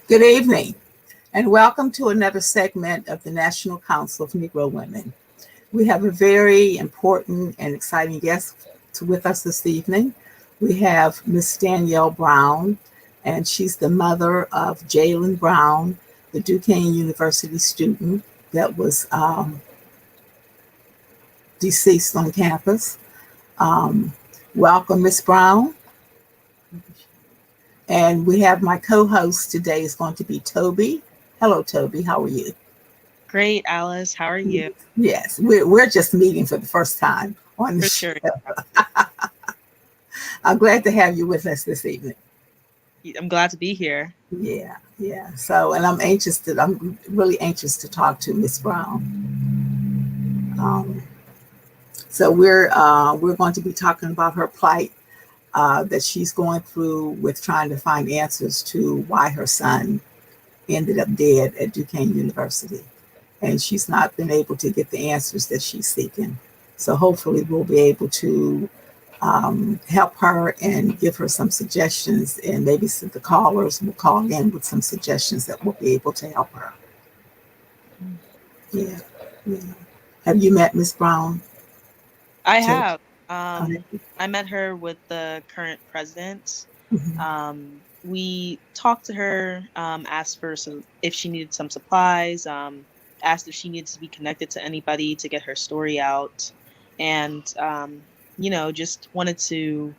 Good evening, and welcome to another segment of the National Council of Negro Women. We have a very important and exciting guest with us this evening. We have Miss Danielle Brown, and she's the mother of Jalen Brown, the Duquesne University student that was deceased on campus. Welcome, Miss Brown. And we have my co-host today is going to be Toby. Hello, Toby. How are you? Great, Alice. How are you? Yes, we're just meeting for the first time on the For show. sure. I'm glad to have you with us this evening. I'm glad to be here. Yeah. So, and I'm really anxious to talk to Miss Brown. So we're going to be talking about her plight that she's going through with trying to find answers to why her son ended up dead at Duquesne University. And she's not been able to get the answers that she's seeking. So hopefully we'll be able to help her and give her some suggestions, and maybe some of the callers will call in with some suggestions that will be able to help her. Yeah. Have you met Miss Brown? I So, have. I met her with the current president. We talked to her, asked for if she needed some supplies, asked if she needed to be connected to anybody to get her story out, and just wanted to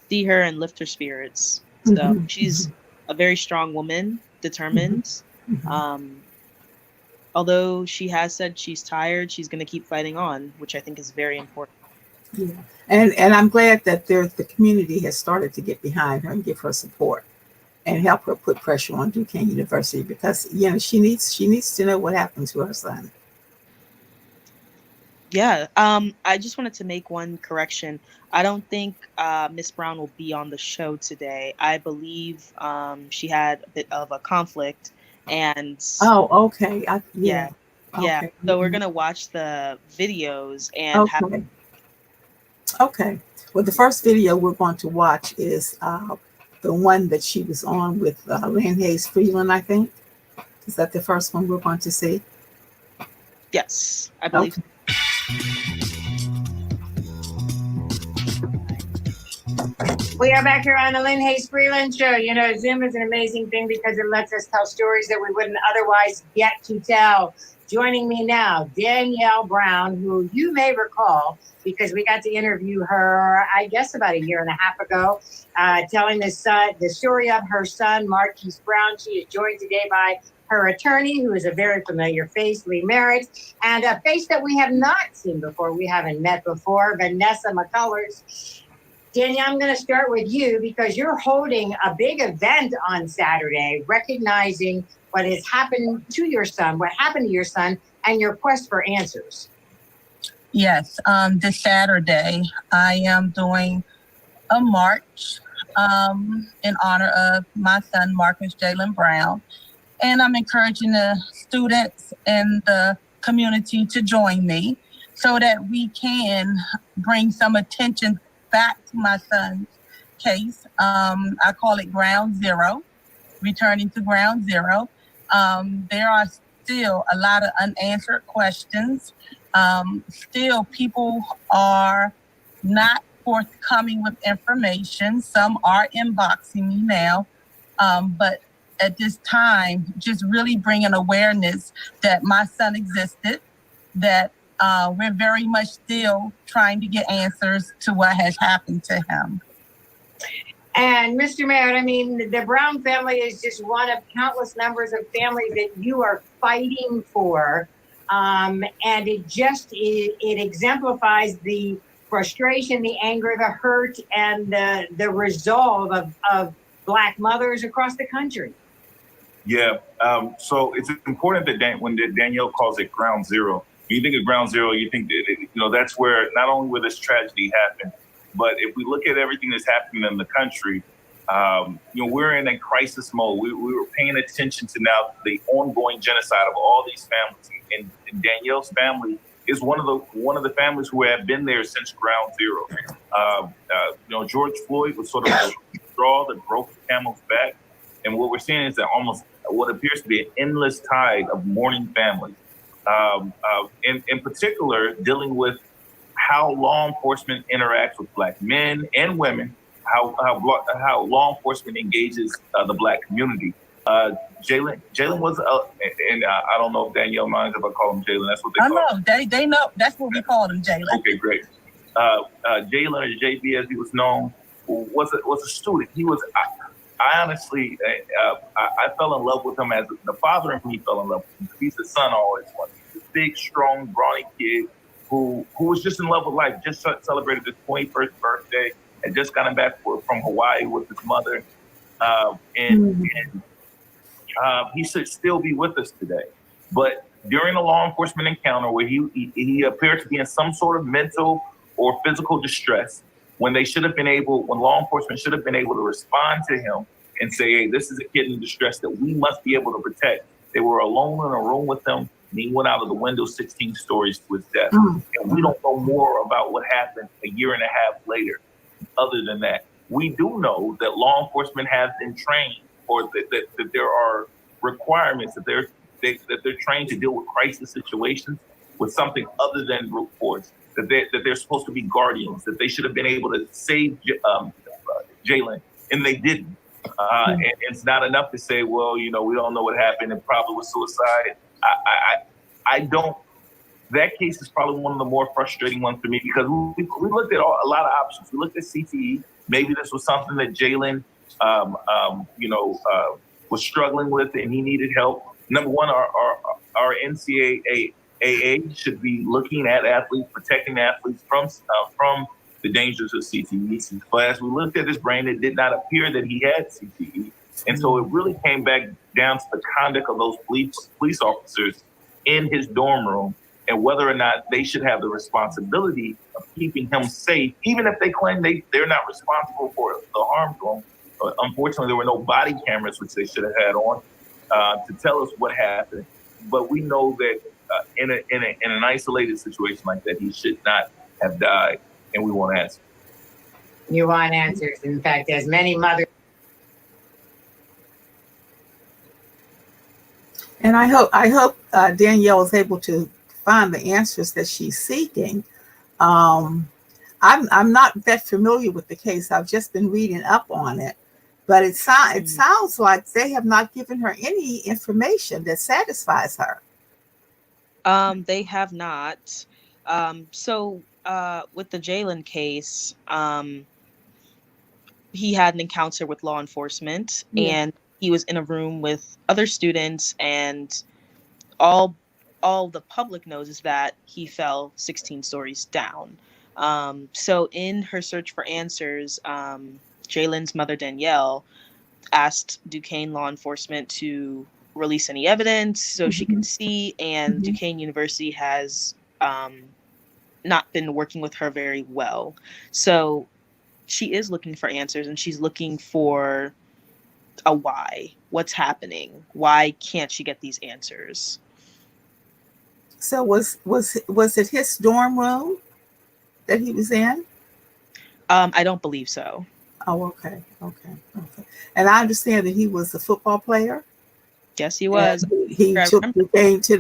see her and lift her spirits. So she's a very strong woman, determined. Um, Although she has said she's tired, she's going to keep fighting on, which I think is very important. Yeah, and I'm glad that the community has started to get behind her and give her support and help her put pressure on Duquesne University, because she needs to know what happened to her son. Yeah. I just wanted to make one correction. I don't think Miss Brown will be on the show today. I believe she had a bit of a conflict, and Oh, okay. yeah, yeah. Okay. So we're gonna watch the videos and have. Okay. Okay. Well, the first video we're going to watch is the one that she was on with Lynn Hayes Freeland, I think. Is that the first one we're going to see? Yes, I believe. Okay. We are back here on the Lynn Hayes Freeland Show. Zoom is an amazing thing because it lets us tell stories that we wouldn't otherwise get to tell. Joining me now, Danielle Brown, who you may recall because we got to interview her, I guess, about a year and a half ago, telling the story of her son, Marquise Brown. She is joined today by her attorney, who is a very familiar face, Lee Merritt, and a face that we have not seen before, we haven't met before, Vanessa McCullers. Danielle, I'm going to start with you because you're holding a big event on Saturday, recognizing what has happened to your son, and your quest for answers. Yes, this Saturday, I am doing a march in honor of my son, Marcus Jalen Brown. And I'm encouraging the students and the community to join me so that we can bring some attention back to my son's case. I call it Ground Zero, returning to Ground Zero. There are still a lot of unanswered questions. Still, people are not forthcoming with information. Some are inboxing me now, but at this time, just really bringing awareness that my son existed, that we're very much still trying to get answers to what has happened to him. And Mr. Merritt, the Brown family is just one of countless numbers of families that you are fighting for. And it exemplifies the frustration, the anger, the hurt, and the resolve of Black mothers across the country. Yeah. So it's important that when Danielle calls it Ground Zero, when you think of Ground Zero, you think that, that's where not only where this tragedy happened, but if we look at everything that's happening in the country, we're in a crisis mode. We were paying attention to now the ongoing genocide of all these families, and Danielle's family is one of the families who have been there since Ground Zero. George Floyd was sort of the straw that broke the camel's back. And what we're seeing is that almost what appears to be an endless tide of mourning families, in particular, dealing with how law enforcement interacts with Black men and women, how law enforcement engages the Black community. Jalen was, and I don't know if Danielle minds if I call him Jalen. That's what they call him. I know. They know. That's what we call him, Jalen. Okay, great. Jalen, or JB as he was known, was a student. He was. I honestly, I fell in love with him as the father in me fell in love with him. He's the son I always wanted. He's a big, strong, brawny kid who was just in love with life. Just celebrated his 21st birthday and just gotten back from Hawaii with his mother. He should still be with us today. But during a law enforcement encounter where he appeared to be in some sort of mental or physical distress, when law enforcement should have been able to respond to him and say, hey, this is a kid in distress that we must be able to protect. They were alone in a room with him, and he went out of the window 16 stories to his death. And we don't know more about what happened a year and a half later. Other than that, we do know that law enforcement has been trained, or that there are requirements that they're trained to deal with crisis situations with something other than brute force. That they're supposed to be guardians, that they should have been able to save Jalen, and they didn't. And it's not enough to say, well, we don't know what happened, it probably was suicide. I don't. That case is probably one of the more frustrating ones for me, because we looked at a lot of options. We looked at CTE. Maybe this was something that Jalen, was struggling with, and he needed help. Number one, our NCAA should be looking at athletes, protecting athletes from the dangers of CTE. But as we looked at his brain, it did not appear that he had CTE. And so it really came back down to the conduct of those police officers in his dorm room, and whether or not they should have the responsibility of keeping him safe, even if they claim they're not responsible for the harm to him. Unfortunately, there were no body cameras, which they should have had on, to tell us what happened. But we know that in an isolated situation like that, he should not have died, and we want answers. You want answers. In fact, as many mothers. And I hope Danielle is able to find the answers that she's seeking. I'm not that familiar with the case. I've just been reading up on it, but it sounds like they have not given her any information that satisfies her. They have not. So with the Jalen case, he had an encounter with law enforcement, and he was in a room with other students, and all the public knows is that he fell 16 stories down. So in her search for answers, Jalen's mother, Danielle, asked Duquesne law enforcement to release any evidence so she can see, and Duquesne University has not been working with her very well. So she is looking for answers, and she's looking for a why. What's happening? Why can't she get these answers? So was it his dorm room that he was in? I don't believe so. Oh, okay. And I understand that he was a football player. Yes, he was. He took him to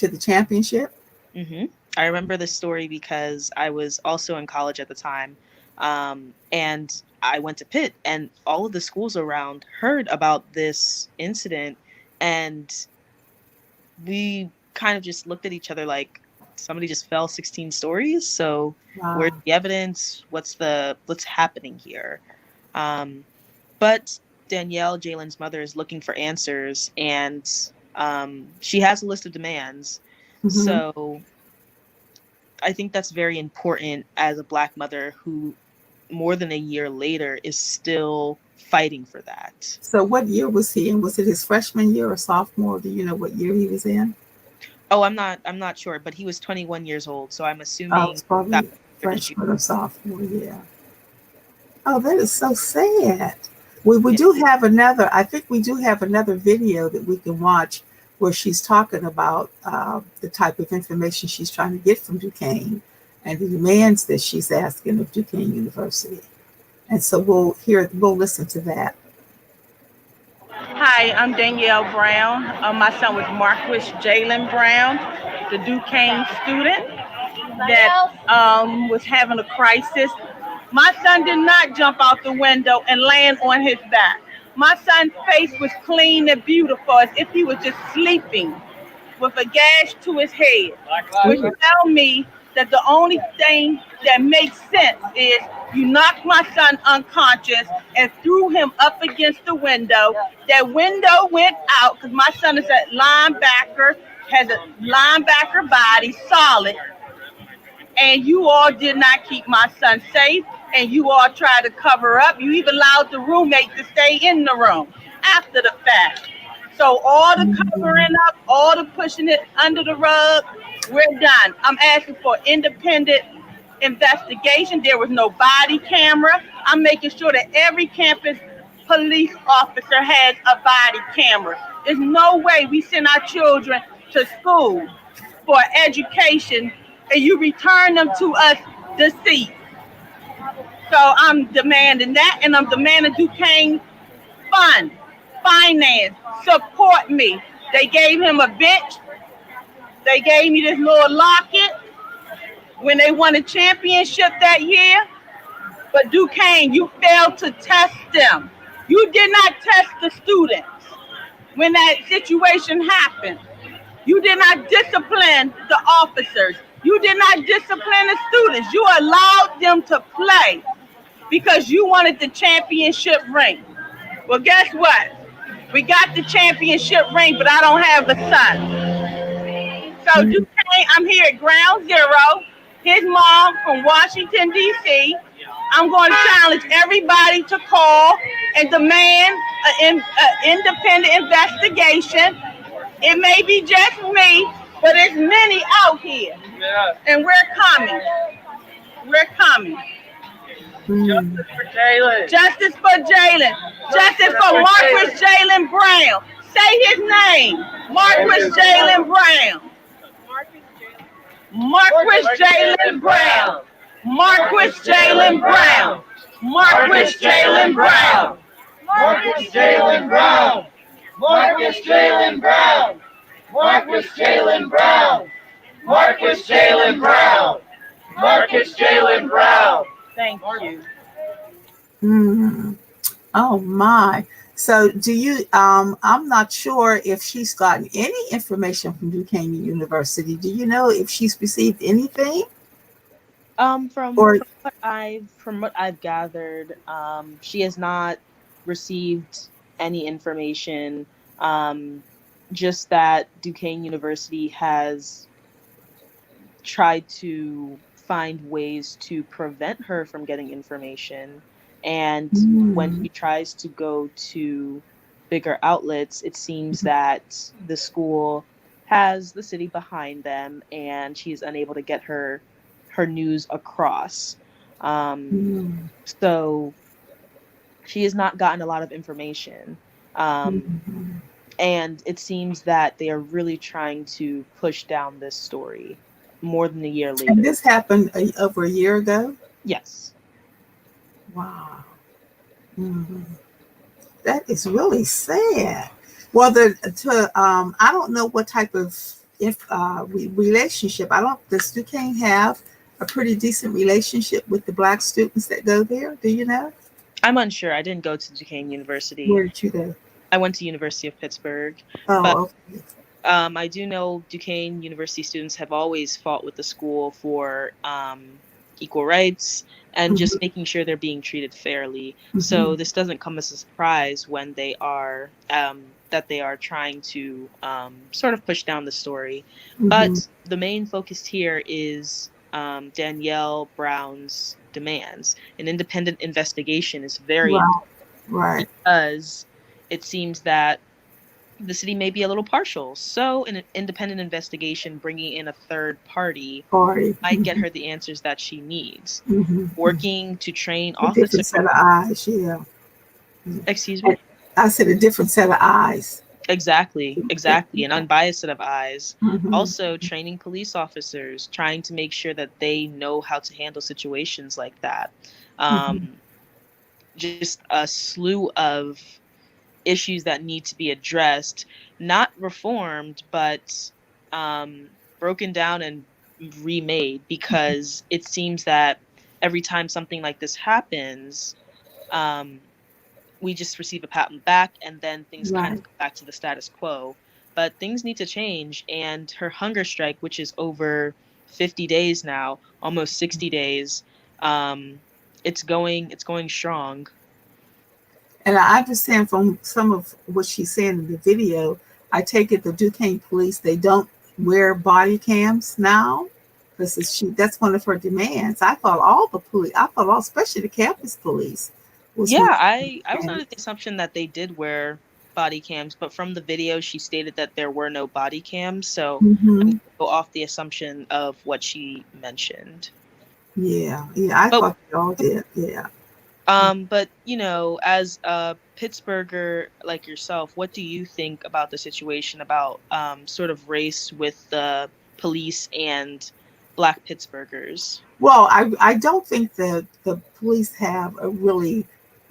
the championship. Mm-hmm. I remember this story because I was also in college at the time, and I went to Pitt, and all of the schools around heard about this incident, and we kind of just looked at each other like somebody just fell 16 stories. So where's the evidence? What's happening here? But Danielle, Jalen's mother, is looking for answers, and she has a list of demands. So I think that's very important as a Black mother who more than a year later is still fighting for that. So what year was he in? Was it his freshman year or sophomore? Do you know what year he was in? Oh, I'm not sure, but he was 21 years old, so I'm assuming it's probably freshman or sophomore. Yeah. Oh, that is so sad. We do have another. I think we do have another video that we can watch where she's talking about the type of information she's trying to get from Duquesne and the demands that she's asking of Duquesne University. And so we'll listen to that. Hi, I'm Danielle Brown. My son was Marquis Jalen Brown, the Duquesne student that was having a crisis. My son did not jump out the window and land on his back. My son's face was clean and beautiful as if he was just sleeping with a gash to his head, which tell me that the only thing that makes sense is you knocked my son unconscious and threw him up against the window. That window went out because my son is a linebacker, has a linebacker body, solid, and you all did not keep my son safe, and you all tried to cover up. You even allowed the roommate to stay in the room after the fact. So all the covering up, all the pushing it under the rug, we're done. I'm asking for independent investigation. There was no body camera. I'm making sure that every campus police officer has a body camera. There's no way we send our children to school for education and you return them to us deceased. So I'm demanding that, and I'm demanding Duquesne fund, finance, support me. They gave him a bench. They gave me this little locket when they won a championship that year. But Duquesne, you failed to test them. You did not test the students when that situation happened. You did not discipline the officers. You did not discipline the students. You allowed them to play because you wanted the championship ring. Well, guess what? We got the championship ring, but I don't have a son. So Duquesne, I'm here at Ground Zero. His mom from Washington, D.C. I'm going to challenge everybody to call and demand an independent investigation. It may be just me, but there's many out here. Yeah. And we're coming. We're coming. Justice for Jalen. Justice for Jalen. Justice for Marquis Jalen Brown. Say his name. Marquis Jalen Brown. Marquis Jalen Brown. Marquis Jalen Brown. Marquis Jalen Brown. Marquis Jalen Brown. Marquis Jalen Brown. Marquis Jalen Brown. Marquis Jalen Brown. Marquis Jalen Brown. Thank you. Oh my. So do you I'm not sure if she's gotten any information from Duquesne University. Do you know if she's received anything? From what I've gathered, she has not received any information. Just that Duquesne University has tried to find ways to prevent her from getting information. And when she tries to go to bigger outlets, it seems that the school has the city behind them and she's unable to get her news across. So she has not gotten a lot of information. And it seems that they are really trying to push down this story more than a year later. And this happened over a year ago? Yes. Wow. That is really sad. Well, I don't know what type of relationship. Does Duquesne have a pretty decent relationship with the Black students that go there? Do you know? I'm unsure. I didn't go to Duquesne University. Where did you go? I went to University of Pittsburgh. Oh, okay. I do know Duquesne University students have always fought with the school for equal rights and just making sure they're being treated fairly. So this doesn't come as a surprise when they are trying to sort of push down the story. But the main focus here is Danielle Brown's demands. An independent investigation is very important, right, because it seems that the city may be a little partial. So an independent investigation, bringing in a third party might get her the answers that she needs. Working to train officers. Different set of eyes, yeah. Excuse me? I said a different set of eyes. Exactly. An unbiased set of eyes. Also training police officers, trying to make sure that they know how to handle situations like that. Just a slew of issues that need to be addressed, not reformed, but broken down and remade, because it seems that every time something like this happens, we just receive a pat on the back and then things kind Right. of go back to the status quo. But things need to change, and her hunger strike, which is over 50 days now, almost 60 days, it's going strong. And I understand from some of what she's saying in the video, I take it the Duquesne police, they don't wear body cams now. Because that's one of her demands. I thought all the police, especially the campus police. Yeah, I was under the assumption that they did wear body cams, but from the video she stated that there were no body cams, so I'm gonna go off the assumption of what she mentioned. Yeah, I thought they all did. Yeah. But as a Pittsburgher like yourself, what do you think about the situation about sort of race with the police and Black Pittsburghers? Well, I don't think that the police have a really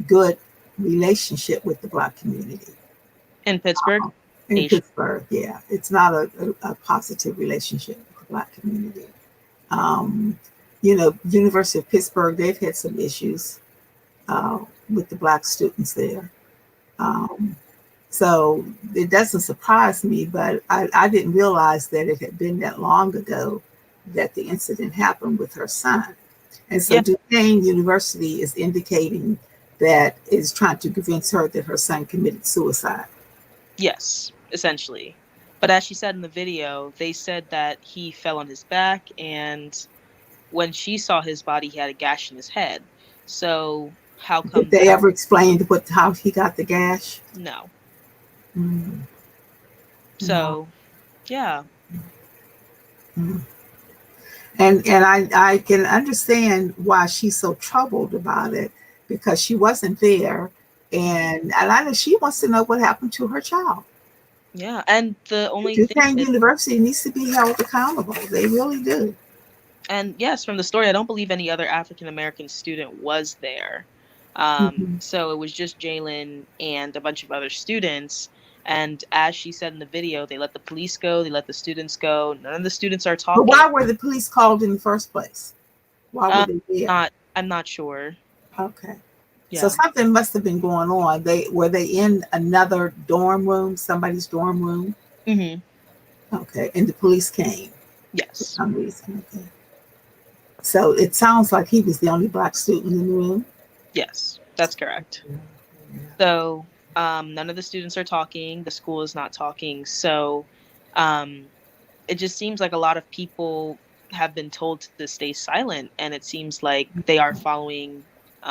good relationship with the Black community in Pittsburgh. Pittsburgh, yeah, it's not a positive relationship with the Black community. University of Pittsburgh, they've had some issues with the Black students there. So it doesn't surprise me, but I didn't realize that it had been that long ago that the incident happened with her son. And so Duquesne University is indicating that is trying to convince her that her son committed suicide. Yes, essentially. But as she said in the video, they said that he fell on his back, and when she saw his body, he had a gash in his head. So how come Did they ever explain how he got the gash? No. Mm-hmm. So, yeah. Mm-hmm. And I can understand why she's so troubled about it, because she wasn't there, and I know she wants to know what happened to her child. Yeah, and the only Duquesne University needs to be held accountable. They really do. And yes, from the story, I don't believe any other African American student was there. So it was just Jalen and a bunch of other students. And as she said in the video, they let the police go, they let the students go. None of the students are talking. But why were the police called in the first place? Why were they there? I'm not sure. Okay. Yeah. So something must have been going on. Were they in another dorm room, somebody's dorm room? Mm-hmm. Okay. And the police came. Yes. For some reason. Okay. So it sounds like he was the only Black student in the room. Yes, that's correct. So none of the students are talking. The school is not talking. So it just seems like a lot of people have been told to stay silent, and it seems like they are following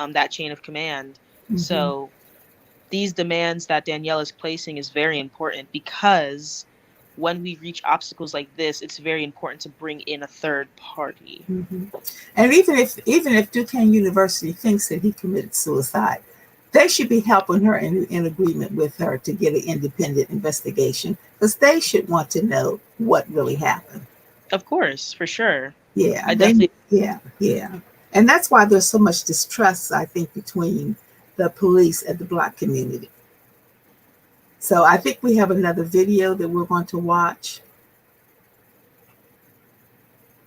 that chain of command. Mm-hmm. So these demands that Danielle is placing is very important, because when we reach obstacles like this, it's very important to bring in a third party. Mm-hmm. And even if Duquesne University thinks that he committed suicide, they should be helping her in agreement with her to get an independent investigation, because they should want to know what really happened. Of course, for sure. Yeah, yeah. And that's why there's so much distrust, I think, between the police and the Black community. So I think we have another video that we're going to watch.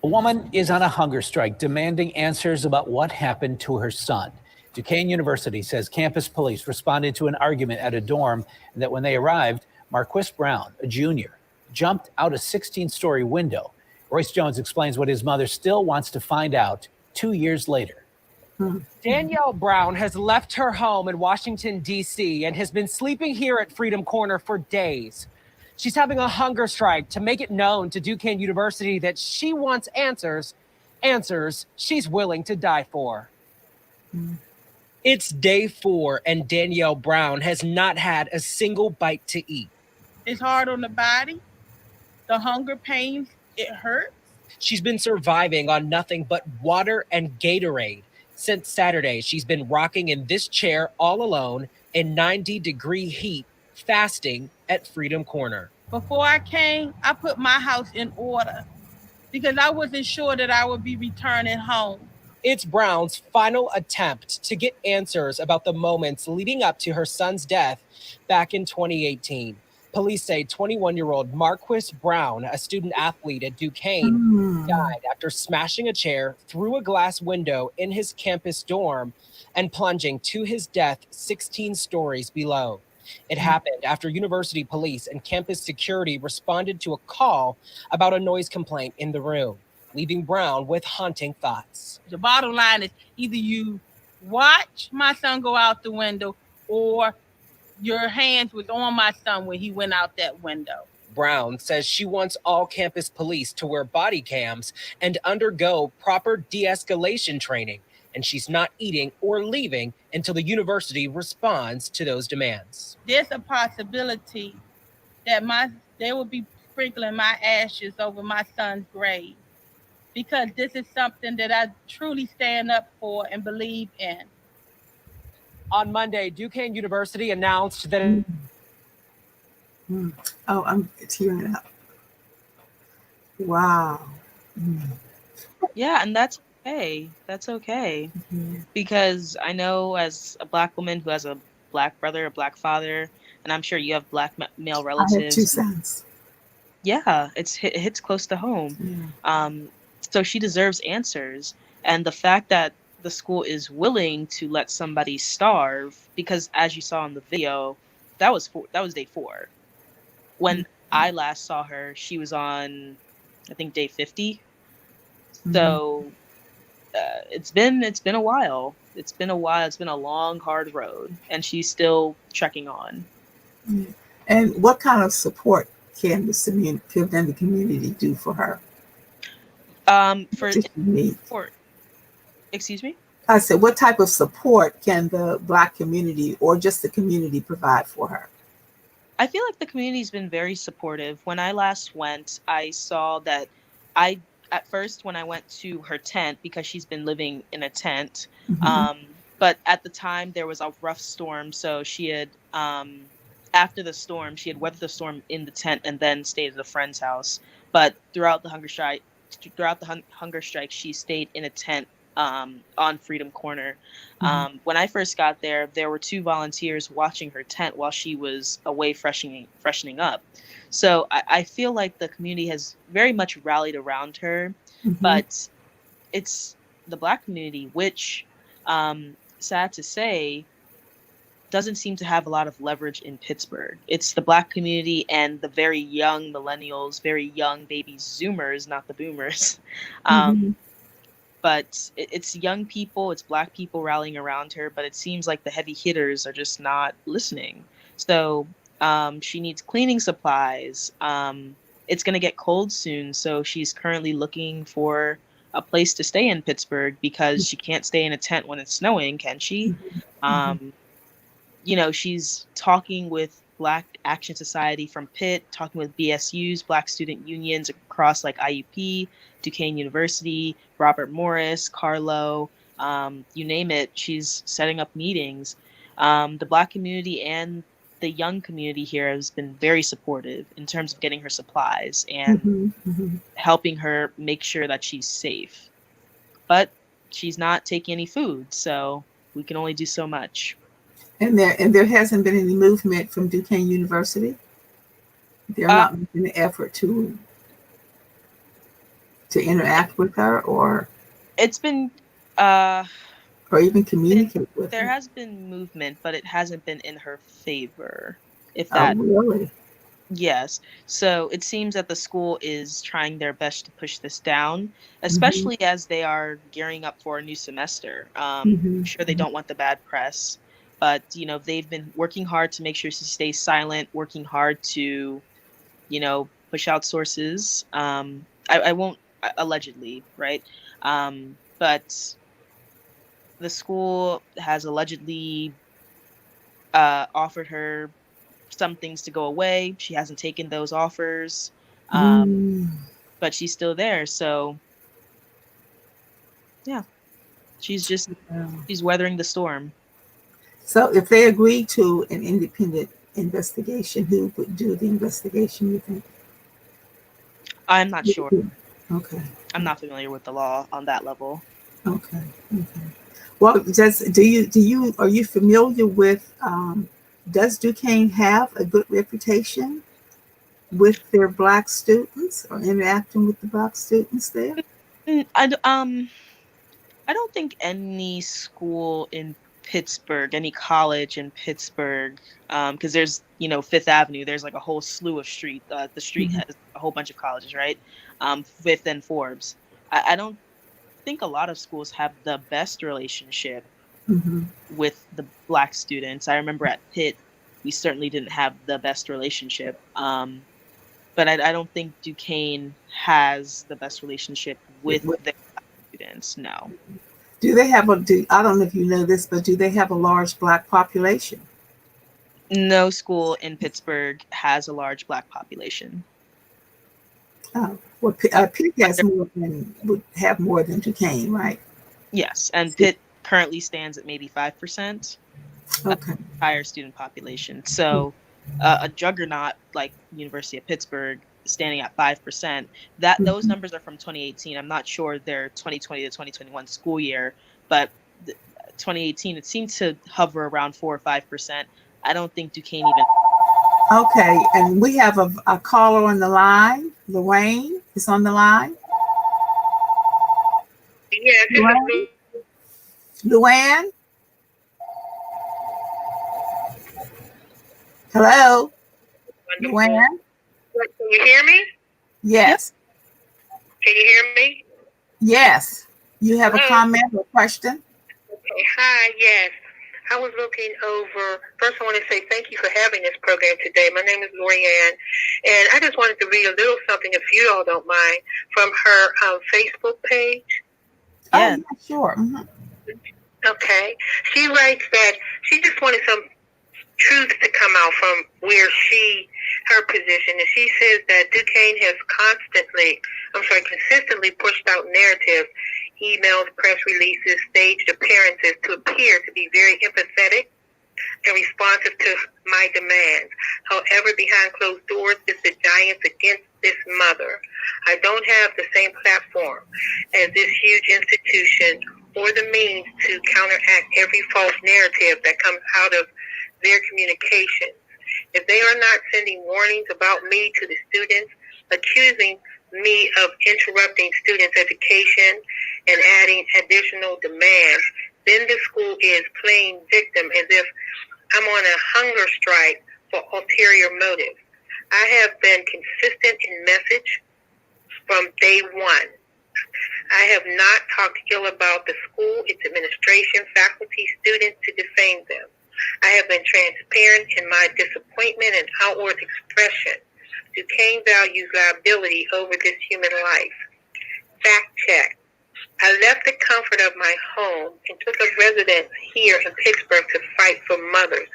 A woman is on a hunger strike demanding answers about what happened to her son. Duquesne University says campus police responded to an argument at a dorm, and that when they arrived, Marquis Brown, a junior, jumped out a 16-story window. Royce Jones explains what his mother still wants to find out 2 years later. Danielle Brown has left her home in Washington, D.C. and has been sleeping here at Freedom Corner for days. She's having a hunger strike to make it known to Duquesne University that she wants answers she's willing to die for. It's day 4 and Danielle Brown has not had a single bite to eat. It's hard on the body. The hunger pains, it hurts. She's been surviving on nothing but water and Gatorade. Since Saturday, she's been rocking in this chair all alone in 90-degree heat, fasting at Freedom Corner. Before I came, I put my house in order because I wasn't sure that I would be returning home. It's Brown's final attempt to get answers about the moments leading up to her son's death back in 2018. Police say 21-year-old Marquis Brown, a student athlete at Duquesne, died after smashing a chair through a glass window in his campus dorm and plunging to his death 16 stories below. It happened after university police and campus security responded to a call about a noise complaint in the room, leaving Brown with haunting thoughts. The bottom line is either you watch my son go out the window or your hands was on my son when he went out that window. Brown says she wants all campus police to wear body cams and undergo proper de-escalation training, and she's not eating or leaving until the university responds to those demands. There's a possibility that they will be sprinkling my ashes over my son's grave, because this is something that I truly stand up for and believe in. On Monday, Duquesne University announced that Oh, I'm tearing up. Wow. Yeah, and that's okay. That's okay. Because I know, as a Black woman who has a Black brother, a Black father, and I'm sure you have Black male I have 2 relatives. sons. Yeah, it hits close to home. So she deserves answers. And the fact that the school is willing to let somebody starve, because as you saw in the video, that was day 4. When I last saw her, she was on, I think, day 50. So it's been a while. It's been a while. It's been a long, hard road, and she's still trekking on. And what kind of support can the community do for her? Excuse me? I said, what type of support can the Black community or just the community provide for her? I feel like the community's been very supportive. When I last went, I saw that at first when I went to her tent, because she's been living in a tent, but at the time there was a rough storm, so she had, after the storm, she had weathered the storm in the tent and then stayed at a friend's house. But throughout the hunger strike, she stayed in a tent on Freedom Corner. When I first got there were 2 volunteers watching her tent while she was away freshening up. So I feel like the community has very much rallied around her, but it's the Black community, which, sad to say, doesn't seem to have a lot of leverage in Pittsburgh. It's the Black community and the very young millennials, very young baby Zoomers, not the boomers. But it's young people, it's Black people rallying around her, but it seems like the heavy hitters are just not listening. So she needs cleaning supplies. It's going to get cold soon, so she's currently looking for a place to stay in Pittsburgh, because she can't stay in a tent when it's snowing, can she? She's talking with Black Action Society from Pitt, talking with BSUs, Black student unions across like IUP, Duquesne University, Robert Morris, Carlo, you name it. She's setting up meetings. The Black community and the young community here has been very supportive in terms of getting her supplies and helping her make sure that she's safe. But she's not taking any food, so we can only do so much. And there hasn't been any movement from Duquesne University? They're not making an effort to interact with her, or it's been or even communicate with her? There has been movement, but it hasn't been in her favor. If Oh, that really? Yes. So it seems that the school is trying their best to push this down, especially as they are gearing up for a new semester. I'm sure they don't want the bad press, but they've been working hard to make sure she stays silent, working hard to, push out sources. I won't allegedly, right? But the school has allegedly offered her some things to go away. She hasn't taken those offers, but she's still there. So yeah, she's weathering the storm. So if they agree to an independent investigation, who would do the investigation, you think? I'm not sure. Okay. I'm not familiar with the law on that level. Okay. Okay. Well, are you familiar with, does Duquesne have a good reputation with their Black students or interacting with the Black students there? Mm, I don't think any school in Pittsburgh, any college in Pittsburgh, because there's, Fifth Avenue, there's like a whole slew of street. The street Mhm. has a whole bunch of colleges, right? Fifth and Forbes. I don't think a lot of schools have the best relationship Mhm. with the Black students. I remember at Pitt, we certainly didn't have the best relationship. But I don't think Duquesne has the best relationship with With- their students. No. Do they have I don't know if you know this, but do they have a large Black population? No school in Pittsburgh has a large Black population. Oh, well, Pitt has would have more than Duquesne, right? Yes, and Pitt currently stands at maybe 5% Okay. higher student population. So a juggernaut like University of Pittsburgh standing at 5%. Those numbers are from 2018. I'm not sure their 2020 to 2021 school year, but 2018 it seemed to hover around 4 or 5%. I don't think Duquesne even. Okay, and we have a caller on the line. Luann is on the line. Yes, Luann? Luann? Hello? wonderful. Luann? Can you hear me? Yes. Can you hear me? Yes. You have a Hello? comment or question? Okay. Hi, yes. I was looking over. First, I want to say thank you for having this program today. My name is Lorianne, and I just wanted to read a little something, if you all don't mind, from her Facebook page. Yeah. Oh, yeah, sure. Mhm. Okay. She writes that she just wanted some truth to come out from her position. And she says that Duquesne has consistently pushed out narratives, emails, press releases, staged appearances to appear to be very empathetic and responsive to my demands. However, behind closed doors is the giants against this mother. I don't have the same platform as this huge institution or the means to counteract every false narrative that comes out of their communications. If they are not sending warnings about me to the students, accusing me of interrupting students' education and adding additional demands, then the school is playing victim as if I'm on a hunger strike for ulterior motives. I have been consistent in message from day one. I have not talked ill about the school, its administration, faculty, students to defame them. I have been transparent in my disappointment and outward expression. Duquesne values liability over this human life. Fact check. I left the comfort of my home and took up residence here in Pittsburgh to fight for mothers,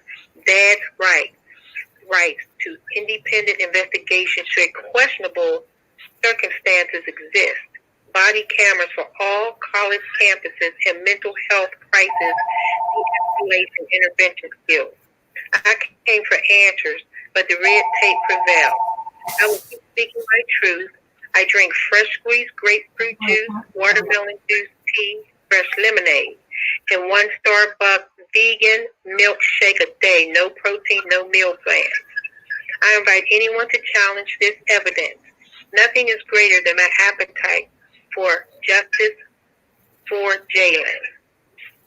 dads' rights to independent investigation should questionable circumstances exist. Body cameras for all college campuses and mental health crisis de-escalation intervention skills. I came for answers, but the red tape prevailed. I will keep speaking my truth. I drink fresh squeezed grapefruit juice, watermelon juice, tea, fresh lemonade, and one Starbucks vegan milkshake a day. No protein, no meal plans. I invite anyone to challenge this evidence. Nothing is greater than my appetite for justice for Jalen.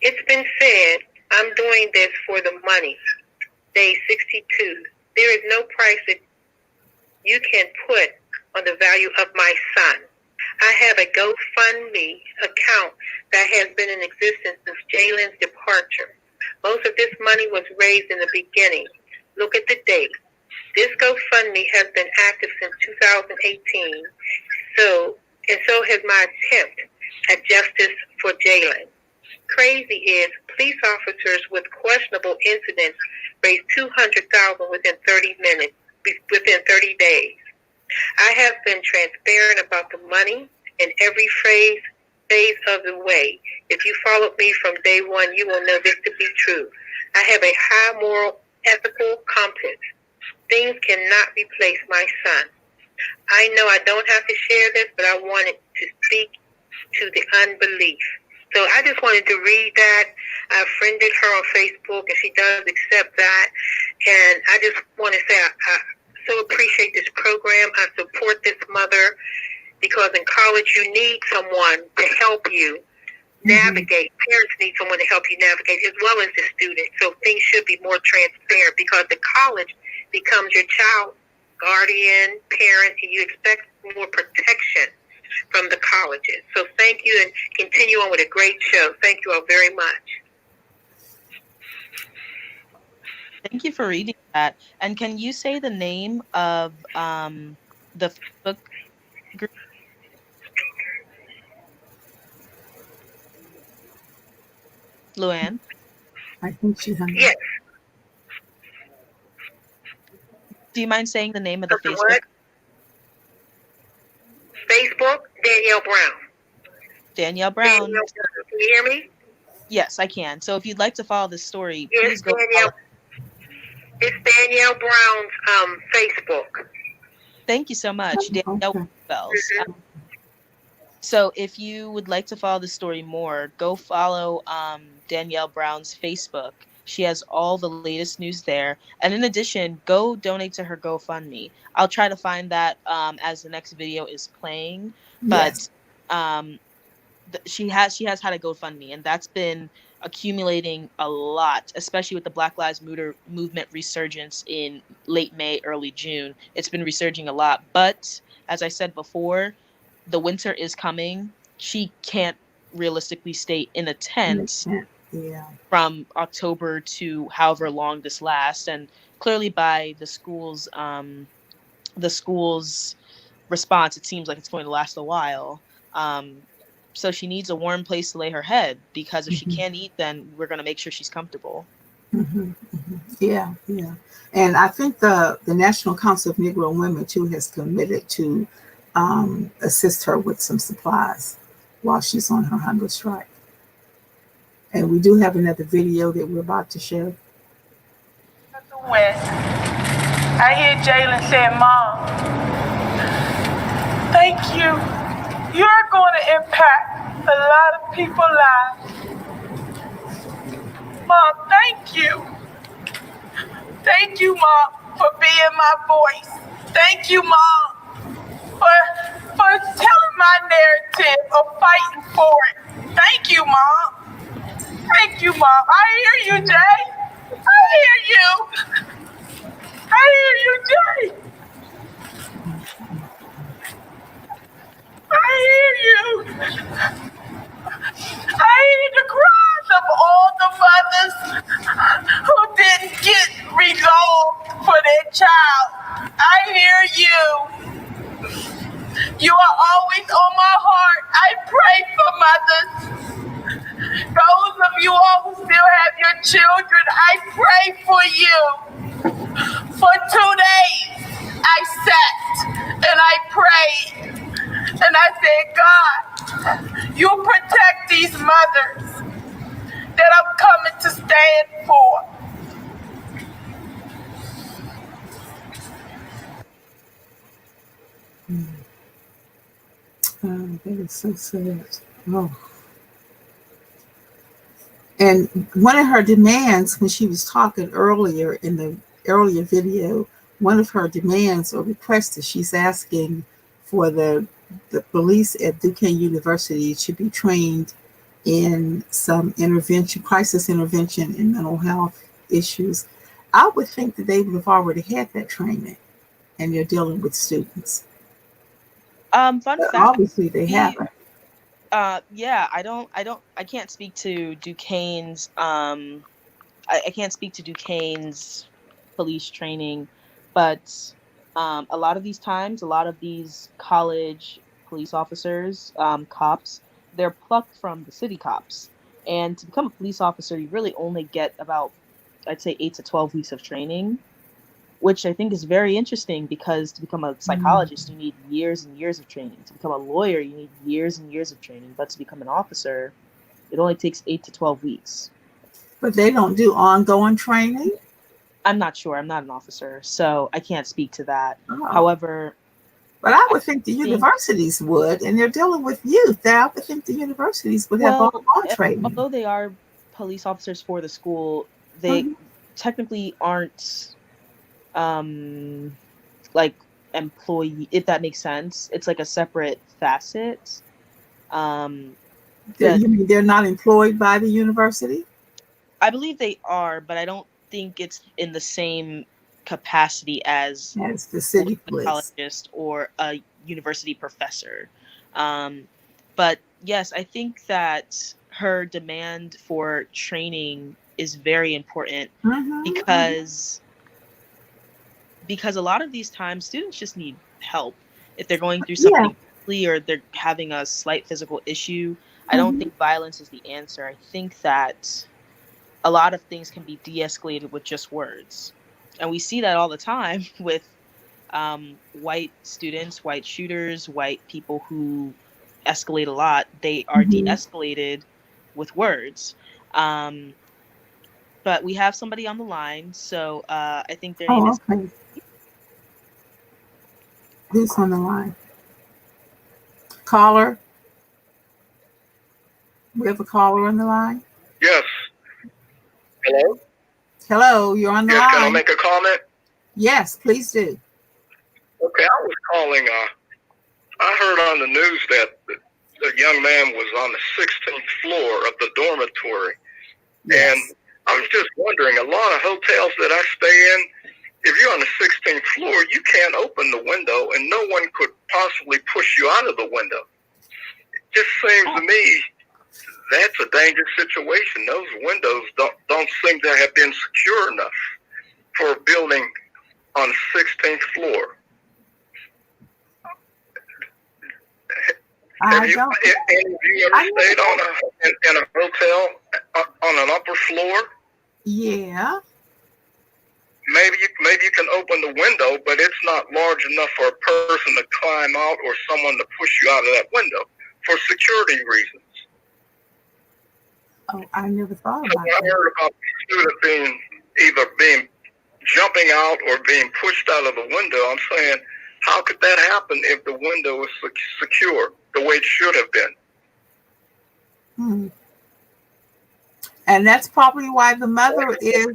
It's been said, I'm doing this for the money. Day 62. There is no price that you can put on the value of my son. I have a GoFundMe account that has been in existence since Jalen's departure. Most of this money was raised in the beginning. Look at the date. This GoFundMe has been active since 2018. So has my attempt at justice for Jalen. Crazy is police officers with questionable incidents raised $200,000 within 30 days. I have been transparent about the money in every phase of the way. If you followed me from day one, you will know this to be true. I have a high moral, ethical compass. Things cannot replace my son. I know I don't have to share this, but I wanted to speak to the unbelief. So I just wanted to read that. I friended her on Facebook, and she does accept that. And I just want to say I so appreciate this program. I support this mother because in college you need someone to help you navigate. Parents need someone to help you navigate as well as the student. So things should be more transparent because the college becomes your child guardian, parent, and you expect more protection from the colleges. So thank you and continue on with a great show. Thank you all very much. Thank you for reading that. And can you say the name of the Facebook group? Luann? I think she hung up. Yes. Do you mind saying the name of the Facebook? What? Facebook, Danielle Brown. Danielle Brown. Danielle Brown. Can you hear me? Yes, I can. So if you'd like to follow this story, Yes, please go Danielle. follow. It's Danielle Brown's Facebook. Thank you so much, Danielle Bells. So if you would like to follow the story more, go follow Danielle Brown's Facebook. She has all the latest news there. And in addition, go donate to her GoFundMe. I'll try to find that as the next video is playing. But she has had a GoFundMe, and that's been accumulating a lot, especially with the Black Lives Matter movement resurgence in late May, early June. It's been resurging a lot. But as I said before, the winter is coming. She can't realistically stay in a tent from October to however long this lasts. And clearly by the school's response, it seems like it's going to last a while. So she needs a warm place to lay her head, because if she can't eat, then we're going to make sure she's comfortable. Yeah. And I think the National Council of Negro Women, too, has committed to assist her with some supplies while she's on her hunger strike. And we do have another video that we're about to share. When I hear Jalen say, "Mom, thank you. You're going to impact a lot of people's lives. Mom, thank you. Thank you, Mom, for being my voice. Thank you, Mom, for telling my narrative of fighting for it. Thank you, Mom. Thank you, Mom. I hear you, Jay. I hear you. I hear you, Jay. I hear you. I hear the cries of all the mothers who didn't get resolved for their child. I hear you. You are always on my heart. I pray for mothers. Those of you all who still have your children, I pray for you. For 2 days, I sat and I prayed. And I said, God, you protect these mothers that I'm coming to stand for. That is so sad. Oh. And one of her demands, when she was talking earlier in the earlier video, one of her demands or requests is she's asking for the police at Duquesne University to be trained in some crisis intervention in mental health issues. I would think that they would have already had that training, and they're dealing with students. Fun fact, obviously they haven't. I can't speak to Duquesne's I can't speak to Duquesne's police training, but a lot of these times, a lot of these college police officers, cops, they're plucked from the city cops. And to become a police officer, you really only get about, I'd say, 8 to 12 weeks of training, which I think is very interesting, because to become a psychologist, you need years and years of training. To become a lawyer, you need years and years of training. But to become an officer, it only takes 8 to 12 weeks. But they don't do ongoing training? I'm not sure. I'm not an officer, so I can't speak to that. Oh. However, But I would think the universities would, and they're dealing with youth. I would think the universities would have Well, on training. although they are police officers for the school, they technically aren't like employee, if that makes sense. It's like a separate facet. You mean they're not employed by the university? I believe they are, but I don't think it's in the same capacity as the city police, psychologist or a university professor. But yes, I think that her demand for training is very important because a lot of these times students just need help if they're going through something or they're having a slight physical issue. I don't think violence is the answer. I think that a lot of things can be de-escalated with just words. And we see that all the time with white students, white shooters, white people who escalate a lot. They are de-escalated with words. But we have somebody on the line, so I think their name is... Okay. Who's on the line? Caller? We have a caller on the line? Yes. Hello? Hello, you're on the line. Can I make a comment? Yes, please do. Okay, I was calling. I heard on the news that the young man was on the 16th floor of the dormitory. Yes. And I was just wondering, a lot of hotels that I stay in, if you're on the 16th floor, you can't open the window and no one could possibly push you out of the window. It just seems to me that's a dangerous situation. Those windows don't seem to have been secure enough for a building on the 16th floor. Have you ever stayed in a hotel on an upper floor? Yeah. Maybe you can open the window, but it's not large enough for a person to climb out or someone to push you out of that window for security reasons. Oh, I never thought about that. I heard about the student being jumping out or being pushed out of the window. I'm saying, how could that happen if the window is secure the way it should have been? And that's probably why the mother is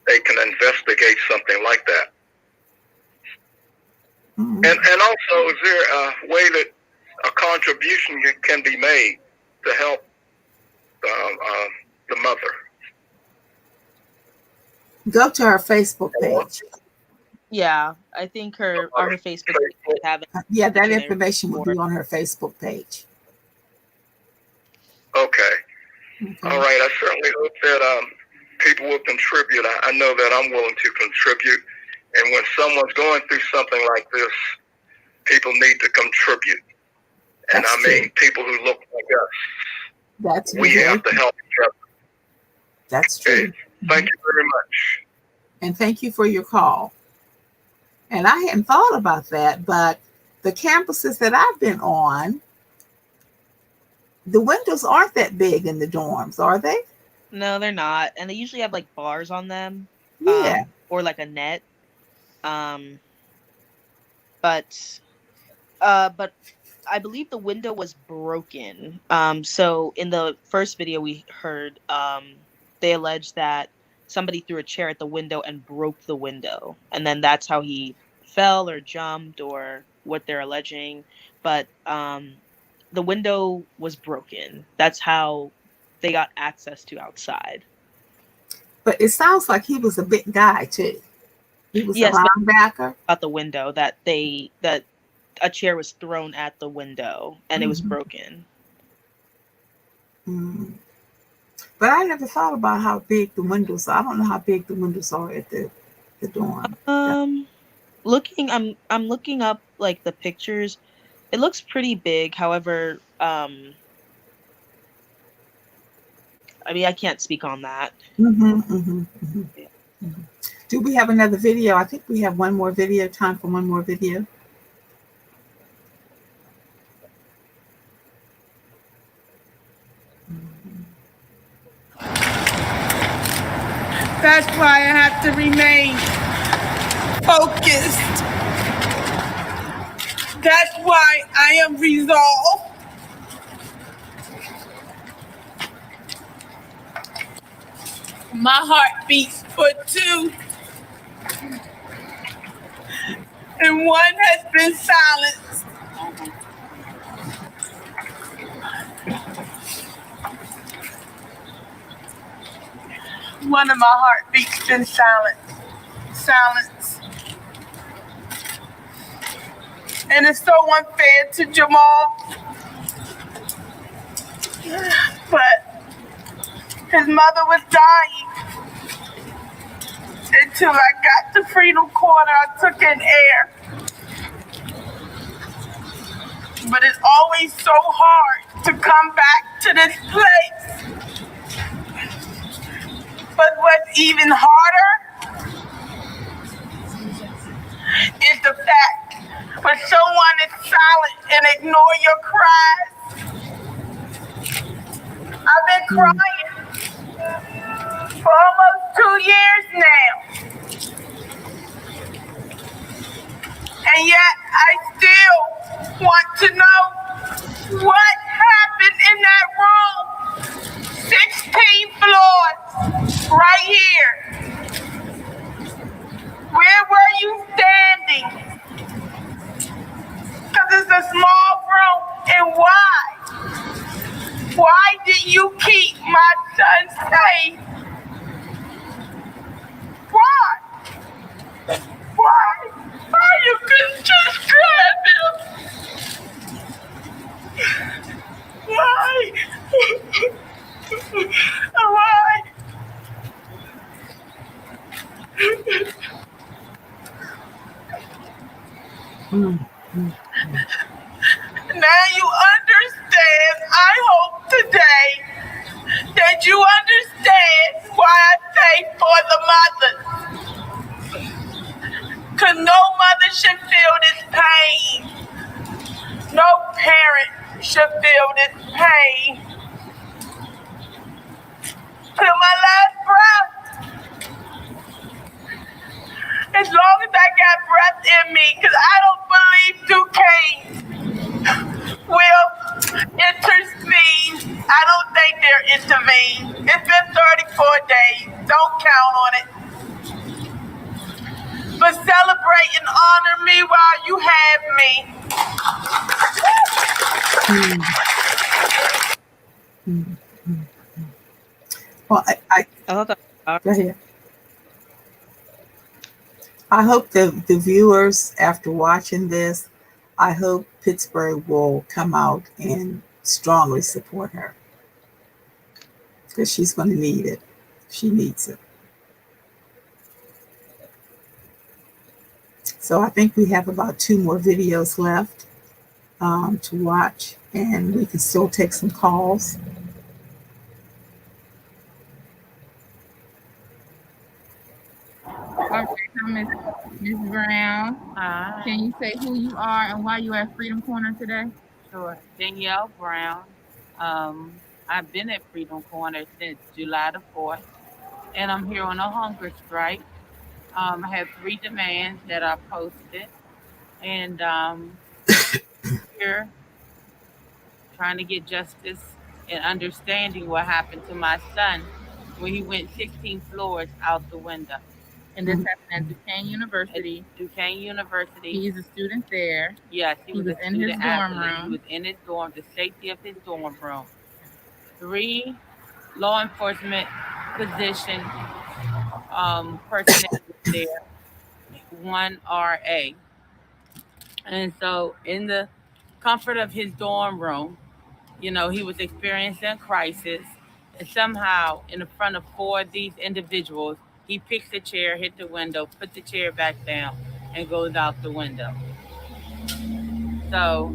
they can investigate something like that. And also, is there a way that a contribution can be made to help the mother? Go to her Facebook page. Yeah, I think her Facebook page would have it. Yeah, that information will be on her Facebook page. Okay. All right. I certainly hope that people will contribute. I know that I'm willing to contribute. And when someone's going through something like this, people need to contribute. And That's I mean, people who look like us. We have to help each other. That's true. Thank you very much. And thank you for your call. And I hadn't thought about that, but the campuses that I've been on, the windows aren't that big in the dorms, are they? No, they're not. And they usually have like bars on them. Yeah. Or like a net. But I believe the window was broken. So in the first video we heard, they alleged that somebody threw a chair at the window and broke the window. And then that's how he fell or jumped or what they're alleging. But the window was broken. That's how they got access to outside. But it sounds like he was a big guy too. He was a linebacker. At the window that a chair was thrown at the window and it was broken. But I never thought about how big the windows are. I don't know how big the windows are at the dorm. I'm looking up like the pictures. It looks pretty big. However, I mean, I can't speak on that. Do we have another video? I think we have one more video. Time for one more video. That's why I have to remain focused. That's why I am resolved. My heart beats for two, and one has been silenced. One of my heartbeats been silenced. And it's so unfair to Jamal. But his mother was dying. Until I got to Freedom Corner, I took in air. But it's always so hard to come back to this place. But what's even harder is the fact when someone is silent and ignore your cries. I've been crying for almost 2 years now. And yet I still want to know what happened in that room. 16 floors, right here. Where were you standing? Because it's a small room. And why? Why did you keep my son safe? Why? Why? Why you couldn't just grab him? Why? Why? Now you understand, I hope today, that you understand why I say for the mothers. Because no mother should feel this pain. No parent should feel this pain. Till my last breath. As long as I got breath in me, because I don't believe Duquesne will intercede. I don't think they'll intervene. It's been 34 days. Don't count on it. But celebrate and honor me while you have me. Well, go ahead. I hope the viewers, after watching this, I hope Pittsburgh will come out and strongly support her. Because she's going to need it. She needs it. So I think we have about 2 more videos left to watch, and we can still take some calls. Okay, Ms. Brown, can you say who you are and why you at Freedom Corner today? Sure. Danielle Brown. I've been at Freedom Corner since July the 4th, and I'm here on a hunger strike. I have 3 demands that I posted, and here trying to get justice and understanding what happened to my son when he went 16 floors out the window. And this happened at Duquesne University. At Duquesne University. He's a student there. Yes, he was in his dorm room. He was in his dorm, the safety of his dorm room. 3 law enforcement position personnel was there. 1 RA. And so in the comfort of his dorm room, you know, he was experiencing a crisis. And somehow in the front of 4 of these individuals, he picks the chair, hit the window, put the chair back down, and goes out the window. So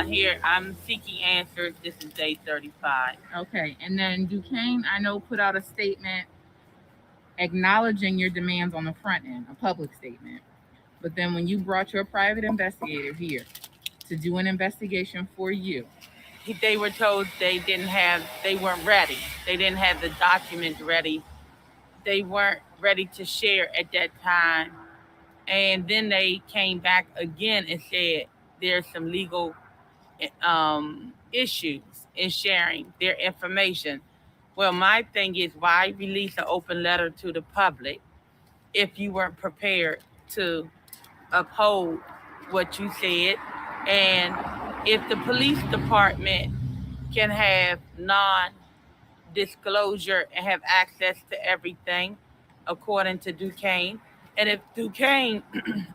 here I'm seeking answers. This is day 35. Okay, and then Duquesne, I know, put out a statement acknowledging your demands on the front end, a public statement. But then when you brought your private investigator here to do an investigation for you, they were told they weren't ready. They didn't have the documents ready. They weren't ready to share at that time. And then they came back again and said there's some legal issues in sharing their information. Well, my thing is, why release an open letter to the public if you weren't prepared to uphold what you said? And if the police department can have non-disclosure and have access to everything, according to Duquesne, and if Duquesne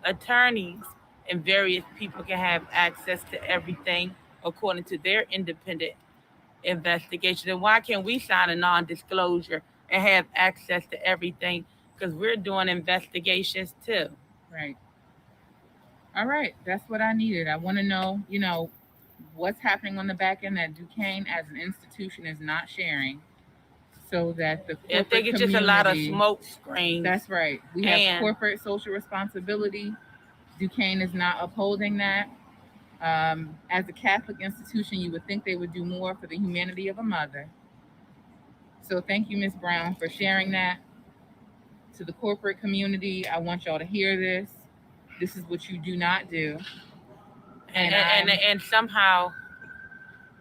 attorneys and various people can have access to everything according to their independent investigation, then why can't we sign a non-disclosure and have access to everything? Because we're doing investigations too. Right. All right. That's what I needed. I want to know, what's happening on the back end that Duquesne as an institution is not sharing, so that the corporate If they get just a lot of community- smoke screens. That's right. We have And- corporate social responsibility. Duquesne is not upholding that. As a Catholic institution, you would think they would do more for the humanity of a mother. So thank you, Ms. Brown, for sharing that. To the corporate community, I want y'all to hear this. This is what you do not do. And somehow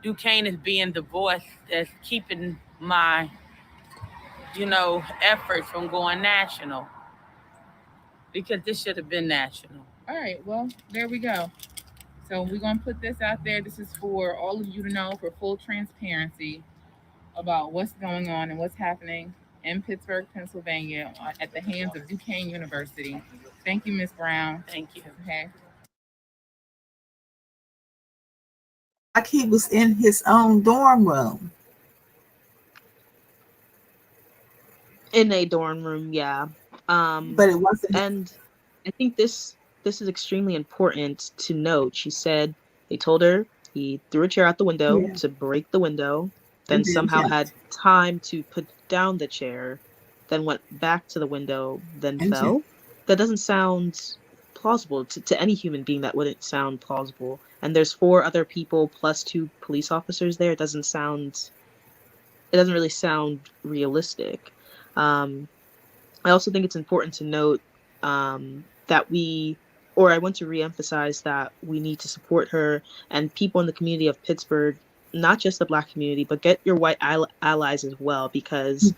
Duquesne is being the voice that's keeping my, efforts from going national. Because this should have been national. All right, well, there we go. So we're going to put this out there. This is for all of you to know, for full transparency about what's going on and what's happening in Pittsburgh, Pennsylvania at the hands of Duquesne University. Thank you, Ms. Brown. Thank you. Okay. Like he was in his own dorm room. In a dorm room, yeah. But it wasn't. And I think this is extremely important to note. She said they told her he threw a chair out the window to break the window, then somehow had time to put down the chair, then went back to the window, then fell. That doesn't sound plausible to any human being. That wouldn't sound plausible. And there's 4 other people plus 2 police officers there. It doesn't really sound realistic. I also think it's important to note that I want to reemphasize that we need to support her and people in the community of Pittsburgh, not just the Black community, but get your white allies as well, because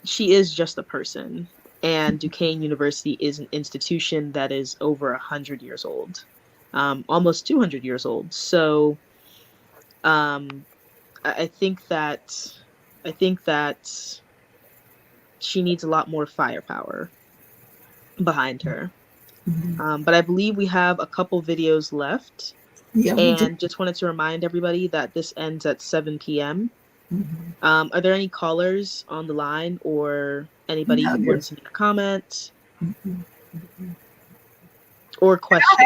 she is just a person. And Duquesne University is an institution that is over 100 years old, almost 200 years old. So I think that she needs a lot more firepower behind her. But I believe we have a couple videos left. Yeah, and just wanted to remind everybody that this ends at 7 p.m. Are there any callers on the line or anybody who wants to make a comment or question?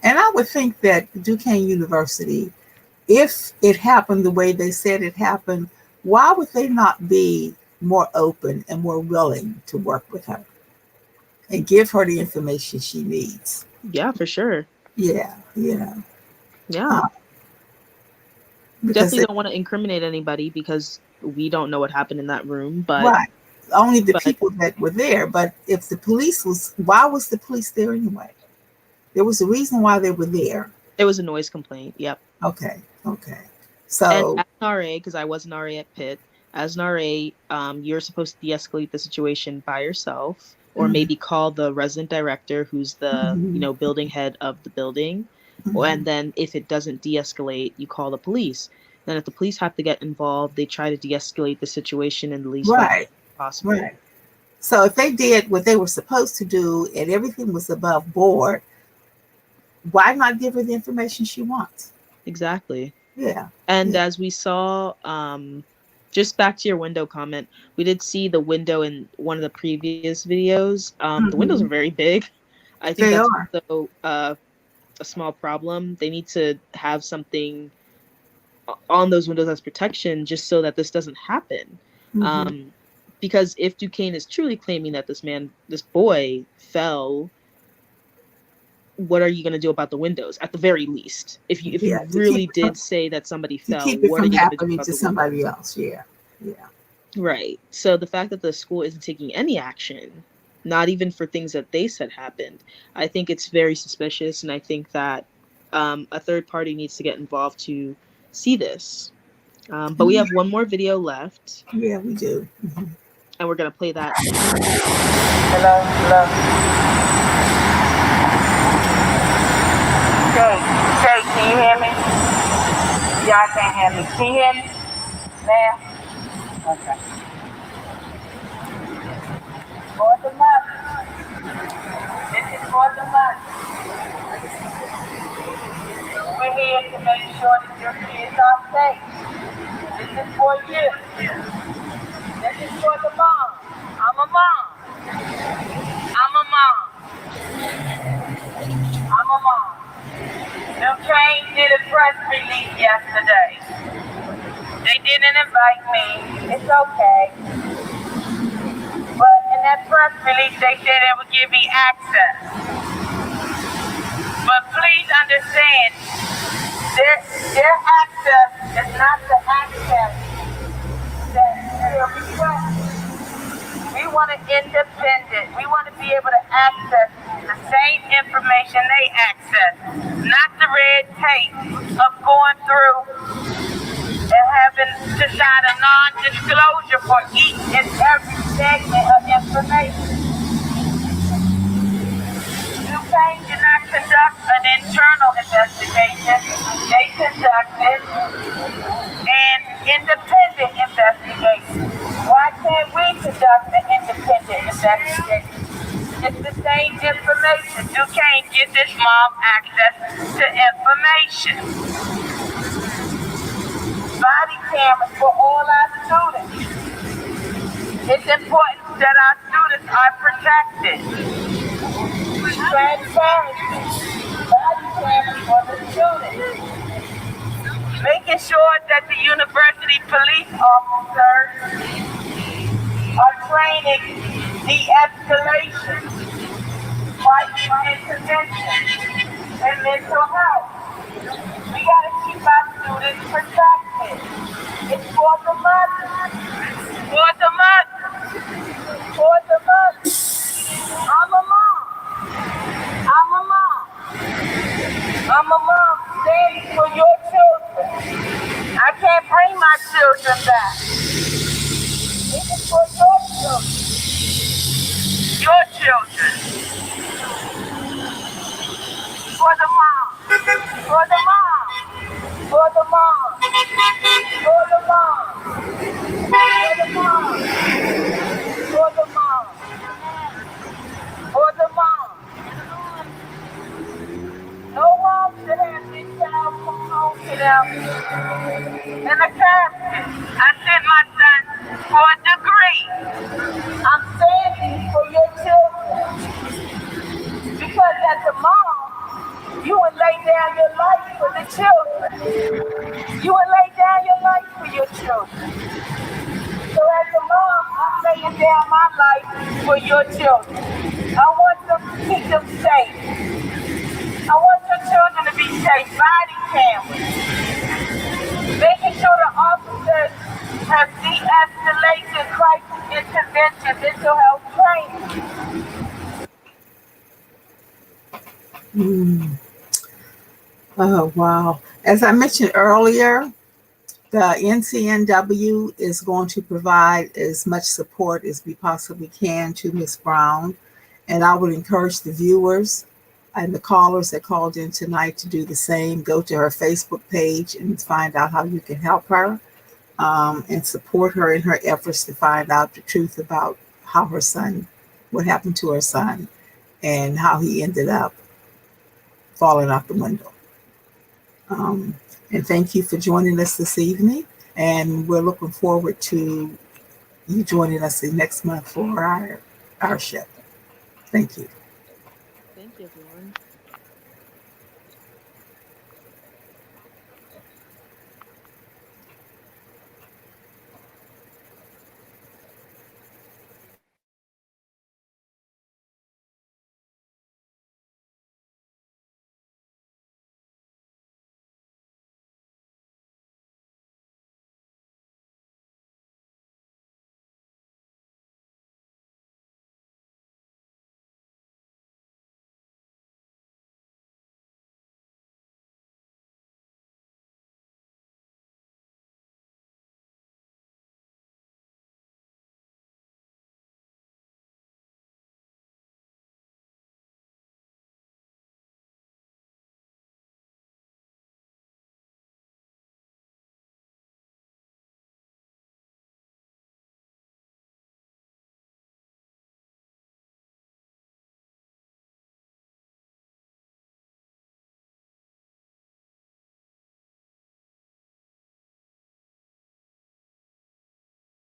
And I would think that Duquesne University, if it happened the way they said it happened, why would they not be more open and more willing to work with her and give her the information she needs? Yeah, for sure. Yeah. Definitely don't want to incriminate anybody because we don't know what happened in that room, but right. Only the people that were there. But if the police why was the police there anyway? There was a reason why they were there. It was a noise complaint. Yep. Okay. So, and as an RA, because I was an RA at Pitt, as an RA, you're supposed to de-escalate the situation by yourself, or maybe call the resident director, who's the building head of the building. And then if it doesn't de-escalate, you call the police. Then if the police have to get involved, they try to de-escalate the situation in the least way possible. Right. So if they did what they were supposed to do and everything was above board, why not give her the information she wants? Exactly. Yeah. And as we saw, just back to your window comment, we did see the window in one of the previous videos. The windows are very big. I think that's also a small problem. They need to have something on those windows as protection just so that this doesn't happen. Because if Duquesne is truly claiming that this boy fell, what are you going to do about the windows at the very least? If you really did say that somebody fell, what are you going to do about to somebody else? Yeah. Right. So the fact that the school isn't taking any action not even for things that they said happened. I think it's very suspicious, and I think that a third party needs to get involved to see this. But we have one more video left. Yeah, we do. Mm-hmm. And we're going to play that. Hello, hello. Kate, can you hear me? Y'all can't hear me. Can you hear me? Ma'am? Okay. For the mother. This is for the mother. We're here to make sure that your kids are safe. This is for you. This is for the mom. I'm a mom. I'm a mom. I'm a mom. Duquesne did a press release yesterday. They didn't invite me. It's okay. But in that press release, they said they would give me access. But please understand, their access is not the access that we're requesting. We want an independent. We want to be able to access the same information they access, not the red tape of going through and having to sign a non-disclosure for each and every segment of information. Duquesne did not conduct an internal investigation. They conducted an independent investigation. Why can't we conduct an independent investigation? It's the same information. Duquesne gives his mom access to information. Body cameras for all our students. It's important that our students are protected. Transparency. Body cameras for the students. Making sure that the university police officers are training de-escalation, crisis intervention, and mental health. We got to keep our students protected. It's for the mother. For the mother. For the mother. I'm a mom. I'm a mom. I'm a mom standing for your children. I can't bring my children back. This is for your children. Your children. For the mom. For the mom. For the mom. For the mom. For the mom. For the mom. For the mom. No one should have this child come home to them in a casket. I sent my son for a degree. I'm standing for your children. Because as a mom, you would lay down your life for the children. You would lay down your life for your children. So as a mom, I'm laying down my life for your children. I want them to keep them safe. I want your children to be safe. Body cameras. Making sure the officers have de-escalation, crisis intervention, mental health training. Oh, wow. As I mentioned earlier, the NCNW is going to provide as much support as we possibly can to Ms. Brown. And I would encourage the viewers and the callers that called in tonight to do the same. Go to her Facebook page and find out how you can help her and support her in her efforts to find out the truth about how her son, what happened to her son, and how he ended up falling out the window. And thank you for joining us this evening. And we're looking forward to you joining us next month for our show. Thank you.